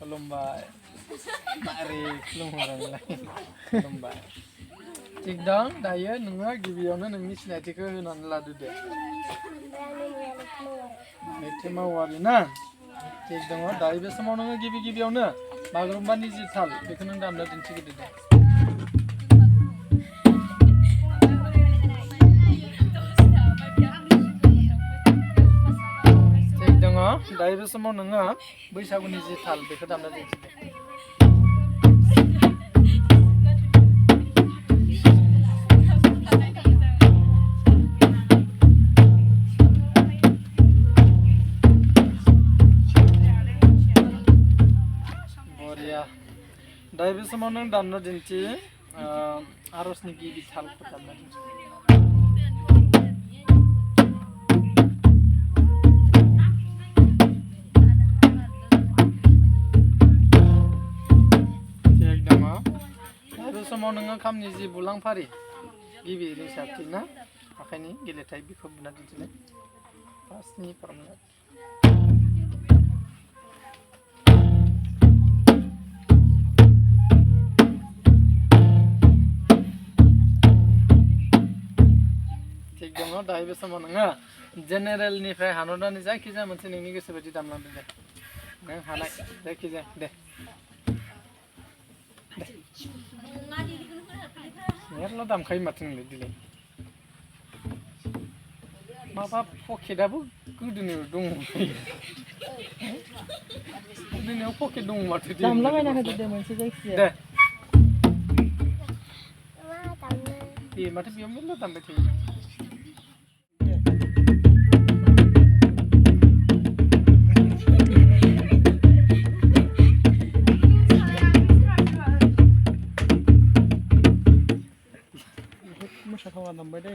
खुलुमबाय मारै खुलुमहरनांलाय खुलुमबाय थिग दं दायो नोङो गिबियावनो नोंनि सिनायथिखौ होनानै लादो दे मेथाइ मावो आरोना थिग दङ दायो बे समाव नोङो गिबियावनो बागुरुम्बानि जि ताल बेखौ नों दामनो दिन्थिग्रोदो दे थिग दङ दायो बे समाव नोङो बैसागुनि जि ताल बेखौ दामनो दिन्थिदो दायो बे समाव नों दामनो दिन्थि आरजनि गिबि तालखौ दामनो दिन्थि थिग दङ दायो बे समाव नोङो खामनि जि बुलांफारि गिबि रोजाबथि ना आखाइनि गेलेथाय बेखौ बुना दिन्थिलाय फार्स्टनि फर्मुला दङ दायो बे समाव नोङो जेनेरेलनिफ्राय हानरनानै जायखिजाया मोनसे नोंनि गोसो बायदि दामलांदो दे नों हानाय जायखिजाया दे मेरला दामखायो माथो नोंलाय दिनै माबा पकेटआबो गोदोनायाव दङ गोदोनायाव पकेट दङ माथो दामलाबायना होदो दे मोनसे जायखिजाया दे दे माथो बेयाव मेरला दामबाय थायो मोसाथावा दामबाय दे